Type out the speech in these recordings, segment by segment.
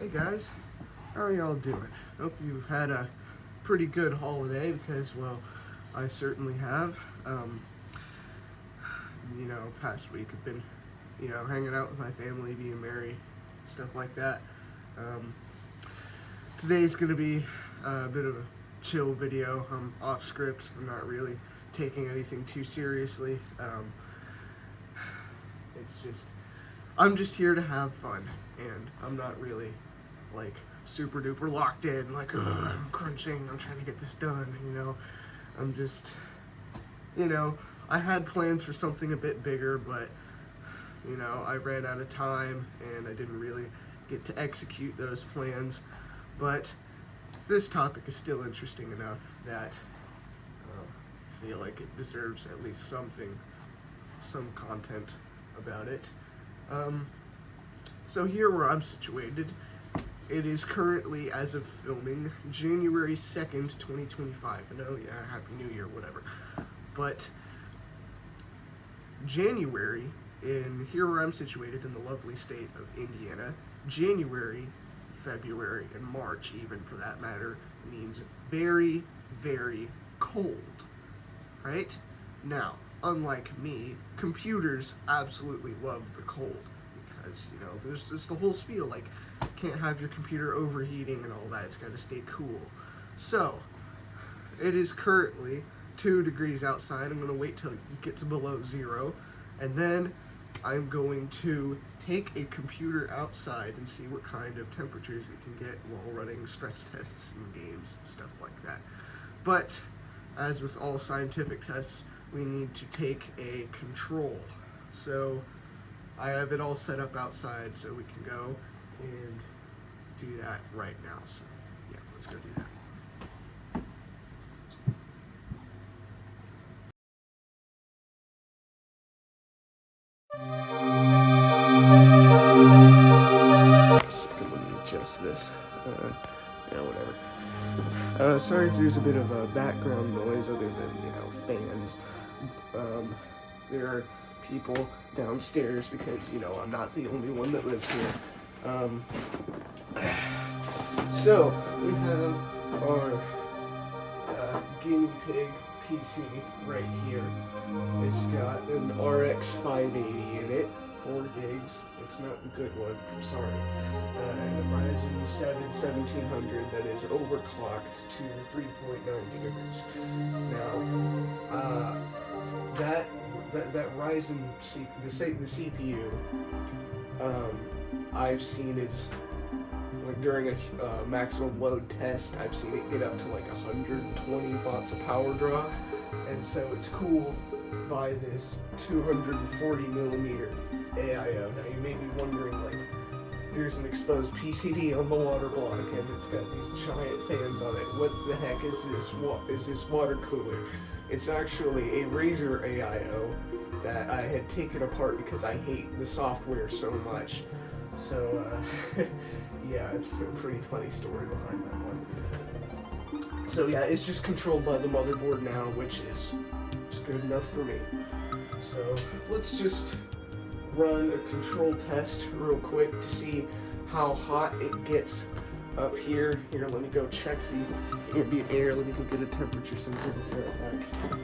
Hey guys, how are y'all doing? Hope you've had a pretty good holiday because, well, I certainly have. Past week I've been, hanging out with my family, being merry, stuff like that. Today's gonna be a bit of a chill video. I'm off script. I'm not really taking anything too seriously. I'm just here to have fun, and I'm not really like super duper locked in, like, I'm crunching, I'm trying to get this done, I'm just, I had plans for something a bit bigger, but, I ran out of time, and I didn't really get to execute those plans, but this topic is still interesting enough that I feel like it deserves at least some content about it. So here where I'm situated, it is currently, as of filming, January 2nd, 2025. I know, yeah, Happy New Year, whatever. But January, here where I'm situated in the lovely state of Indiana, January, February, and March, even for that matter, means very, very cold, right? Now, unlike me, computers absolutely love the cold because, there's the whole spiel, like, can't have your computer overheating and all that, it's got to stay cool. So, it is currently 2 degrees outside. I'm going to wait till it gets below 0, and then I'm going to take a computer outside and see what kind of temperatures we can get while running stress tests and games and stuff like that. But, as with all scientific tests, we need to take a control. So I have it all set up outside so we can go and do that right now. So yeah, let's go do that. Second, let me adjust this. Yeah, whatever. Sorry if there's a bit of background noise other than, fans. There are people downstairs because, I'm not the only one that lives here. So, we have our guinea pig PC right here. It's got an RX 580 in it, 4 gigs. It's not a good one, I'm sorry. And a Ryzen 7 1700 that is overclocked to 3.9 gigahertz. Now, that Ryzen, the CPU, I've seen is, like, during a maximum load test, I've seen it get up to like 120 watts of power draw, and so it's cooled by this 240 millimeter AIO. Now you may be wondering, like, there's an exposed PCB on the water block, and it's got these giant fans on it. What the heck is this? What is this water cooler? It's actually a Razer AIO that I had taken apart because I hate the software so much. So, yeah, it's a pretty funny story behind that one. So yeah, it's just controlled by the motherboard now, which is good enough for me. So let's just run a control test real quick to see how hot it gets up here. Here, let me go check the ambient air. Let me go get a temperature sensor. I'll be right back.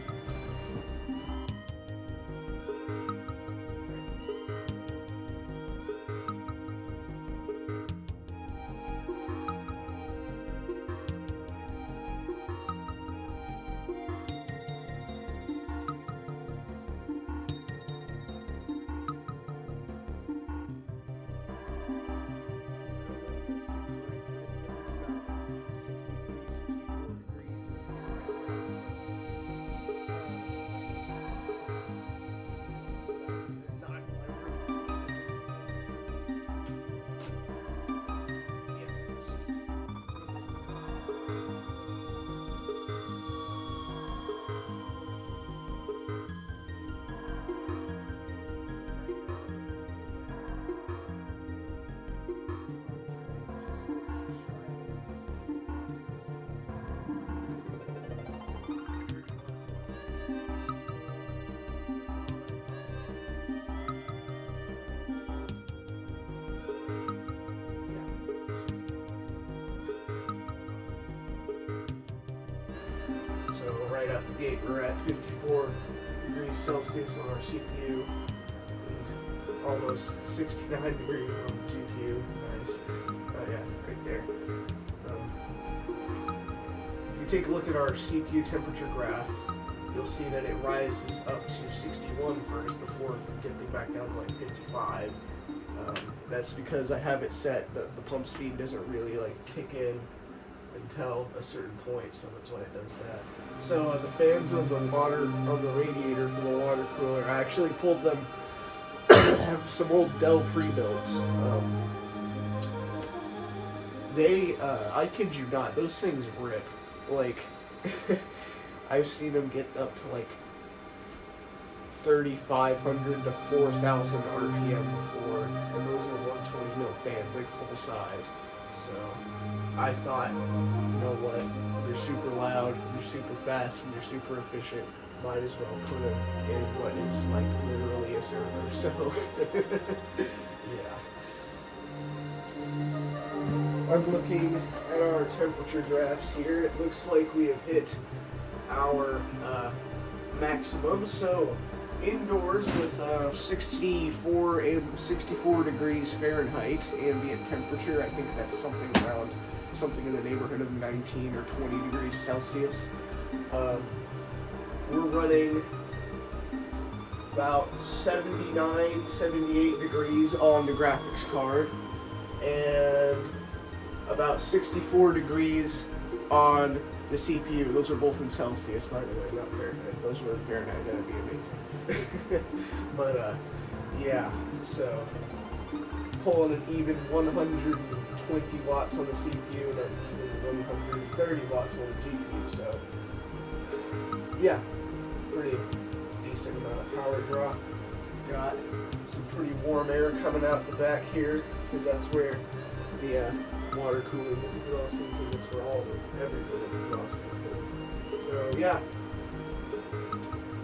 So right out the gate, we're at 54 degrees Celsius on our CPU, and almost 69 degrees on the GPU. Nice. Oh yeah, right there. If you take a look at our CPU temperature graph, you'll see that it rises up to 61 first before dipping back down to like 55. That's because I have it set that the pump speed doesn't really like kick in until a certain point, so that's why it does that. So the fans on the water, on the radiator for the water cooler, I actually pulled them. I have some old Dell pre-builds. I kid you not, those things rip. Like, I've seen them get up to like 3,500 to 4,000 RPM before, and those are 120 mil fan, big full size. So I thought, you know what, you're super loud, you're super fast, and you're super efficient. Might as well put it in what is like literally a server. So yeah. I'm looking at our temperature graphs here. It looks like we have hit our maximum. So indoors with 64 degrees Fahrenheit ambient temperature, I think that's something in the neighborhood of 19 or 20 degrees Celsius. We're running about 79, 78 degrees on the graphics card, and about 64 degrees on the CPU. Those are both in Celsius, by the way, not Fahrenheit. If those were in Fahrenheit, that would be amazing. But, yeah, so pulling an even 120 watts on the CPU and an even 130 watts on the GPU, so, yeah, pretty decent amount of power draw. Got some pretty warm air coming out the back here, because that's where the water cooling is exhausting to. That's where everything is exhausting to. So yeah,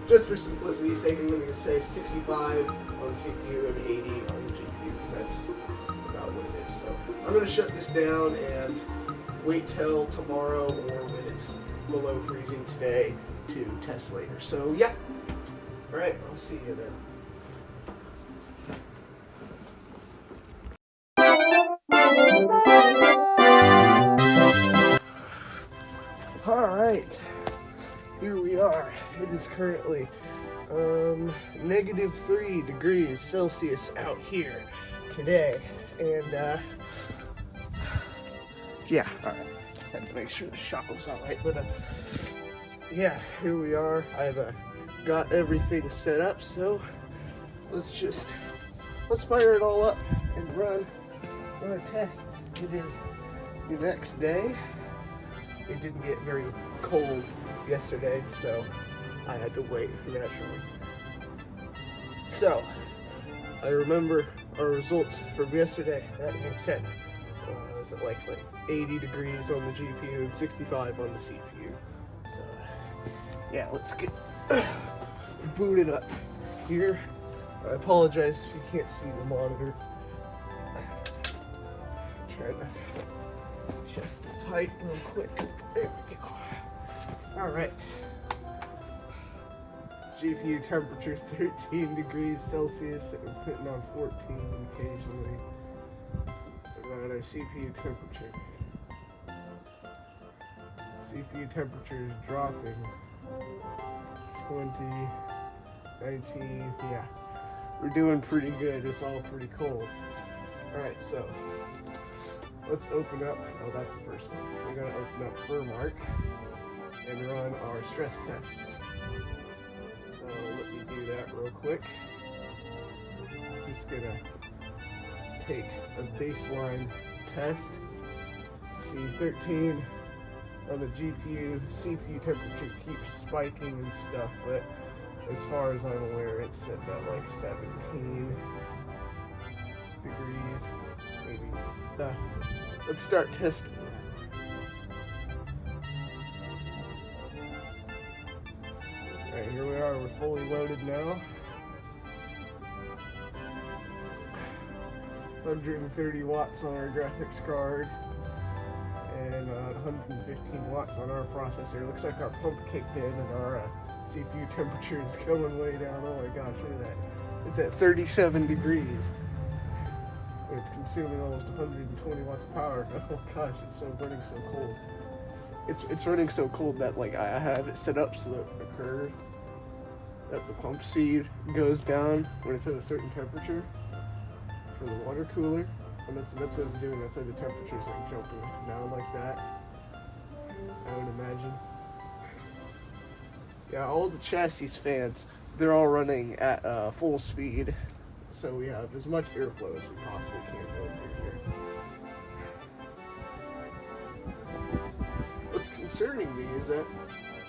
just for simplicity's sake, I'm going to say 65 on the CPU and 80 on the GPU, because that's about what it is. So I'm going to shut this down and wait till tomorrow or when it's below freezing today to test later. So yeah, all right, I'll see you then. Alright, here we are. It is currently -3 degrees Celsius out here today. And yeah, alright. Just had to make sure the shot was alright. But yeah, here we are. I've got everything set up, so let's fire it all up and run our tests. It is the next day. It didn't get very cold yesterday, so I had to wait naturally. So, I remember our results from yesterday. That being said, was it like 80 degrees on the GPU and 65 on the CPU. So, yeah, let's get booted up here. I apologize if you can't see the monitor. Trying to adjust its height real quick. There we go. Alright. GPU temperature is 13 degrees Celsius. We're putting on 14 occasionally. Around our CPU temperature. CPU temperature is dropping. 20, 19, yeah. We're doing pretty good. It's all pretty cold. Alright, so let's open up. Oh, that's the first one. We're going to open up Furmark and run our stress tests. So let me do that real quick. Just going to take a baseline test. See, 13 on the GPU. CPU temperature keeps spiking and stuff, but as far as I'm aware, it's set at like 17 degrees, maybe. Let's start testing. Alright, here we are, we're fully loaded now. 130 watts on our graphics card. and 115 watts on our processor. Looks like our pump kicked in and our CPU temperature is going way down. Oh my gosh, look at that. It's at 37 degrees. It's consuming almost 120 watts of power. Oh gosh, it's running so cold. It's running so cold that like I have it set up so that the curve that the pump speed goes down when it's at a certain temperature for the water cooler, and that's what it's doing. That's why the temperature's like jumping down like that, I would imagine. Yeah, all the chassis fans, they're all running at full speed, so we have as much airflow as we possibly can going through here. What's concerning me is that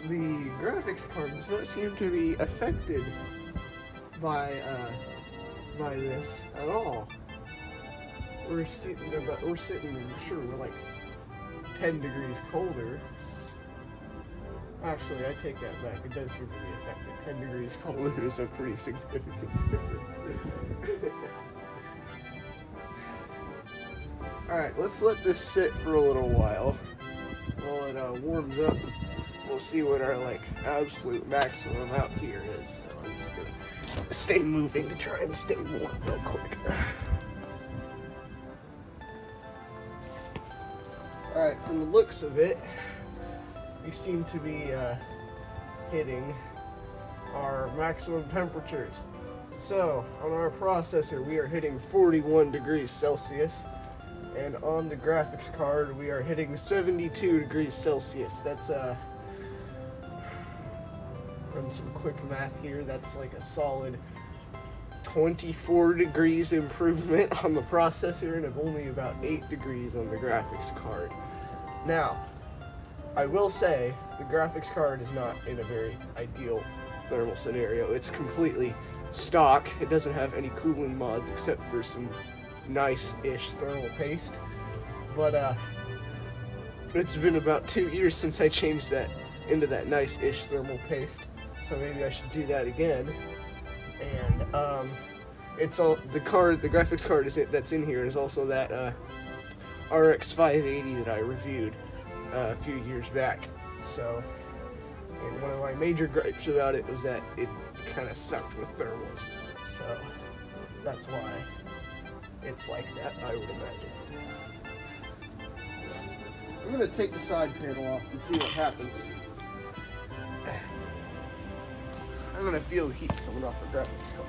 the graphics card does not seem to be affected by this at all. We're sitting, sure, we're like 10 degrees colder. Actually, I take that back. It does seem to be affected. 10 degrees colder is a pretty significant difference. Alright, let's let this sit for a little while it warms up. We'll see what our like absolute maximum out here is. So I'm just gonna stay moving to try and stay warm real quick. Alright, from the looks of it, we seem to be hitting our maximum temperatures. So, on our processor, we are hitting 41 degrees Celsius, and on the graphics card, we are hitting 72 degrees Celsius. That's, run some quick math here, that's like a solid 24 degrees improvement on the processor, and only about 8 degrees on the graphics card. Now, I will say, the graphics card is not in a very ideal thermal scenario. It's completely stock. It doesn't have any cooling mods except for some nice-ish thermal paste. But it's been about 2 years since I changed that into that nice-ish thermal paste, so maybe I should do that again. And it's all the graphics card that's in here is also that RX 580 that I reviewed a few years back. So, and one of my major gripes about it was that it kind of sucked with thermals. So that's why it's like that, I would imagine. I'm gonna take the side panel off and see what happens. I'm gonna feel the heat coming off the graphics card.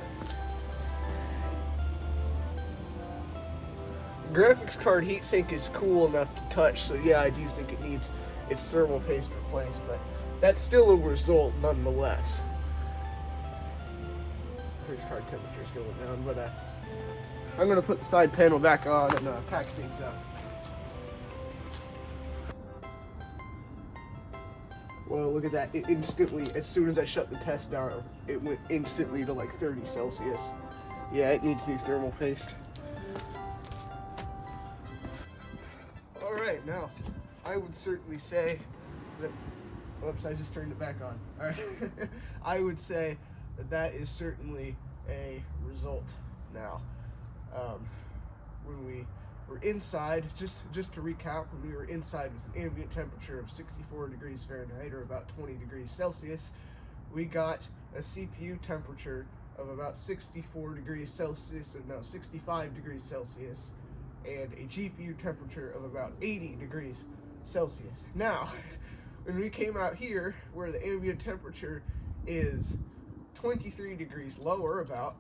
The graphics card heatsink is cool enough to touch, so yeah, I do think it needs its thermal paste replaced, but that's still a result nonetheless. Graphics card temperature is going down, but I'm gonna put the side panel back on and pack things up. Well, look at that. It instantly, as soon as I shut the test down, it went instantly to like 30 Celsius. Yeah, it needs new thermal paste. Alright, now, I would certainly say that, whoops, I just turned it back on. Alright, I would say that is certainly a result now. When we were inside, just to recap, when we were inside with an ambient temperature of 64 degrees Fahrenheit or about 20 degrees Celsius, we got a CPU temperature of about 64 degrees Celsius, or no, 65 degrees Celsius, and a GPU temperature of about 80 degrees Celsius. Now, when we came out here, where the ambient temperature is 23 degrees lower, about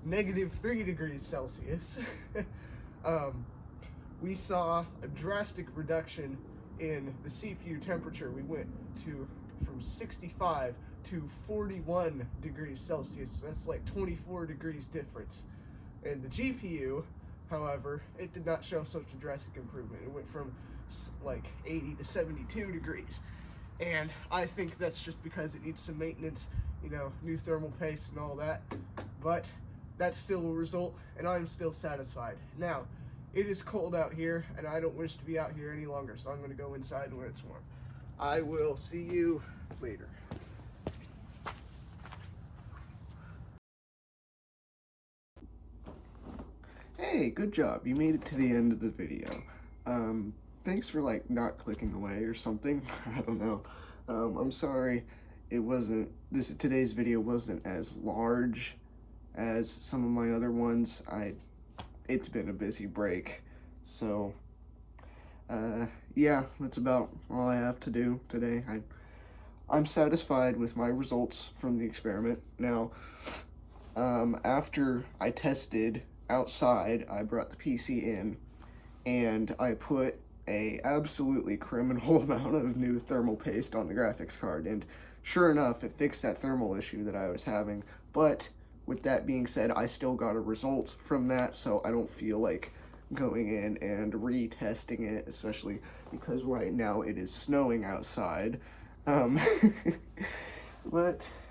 -3 degrees Celsius, we saw a drastic reduction in the CPU temperature. We went from 65 to 41 degrees Celsius. That's like 24 degrees difference. And the GPU, however, it did not show such a drastic improvement. It went from like 80 to 72 degrees. And I think that's just because it needs some maintenance, you know, new thermal paste and all that. But that's still a result, and I'm still satisfied. Now, it is cold out here, and I don't wish to be out here any longer, so I'm going to go inside where it's warm. I will see you later. Hey, good job. You made it to the end of the video. thanks for like not clicking away or something. I don't know. I'm sorry it wasn't, today's video wasn't as large as some of my other ones. It's been a busy break, so yeah, that's about all I have to do today. I'm satisfied with my results from the experiment. Now, after I tested outside, I brought the PC in, and I put a absolutely criminal amount of new thermal paste on the graphics card, and sure enough, it fixed that thermal issue that I was having. But with that being said, I still got a result from that, so I don't feel like going in and retesting it, especially because right now it is snowing outside. But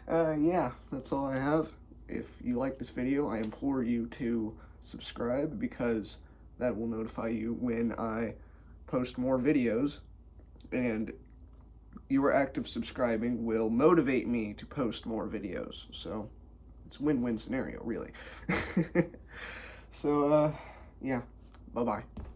yeah, that's all I have. If you like this video, I implore you to subscribe, because that will notify you when I post more videos, and your act of subscribing will motivate me to post more videos. So it's a win-win scenario, really. So yeah, bye-bye.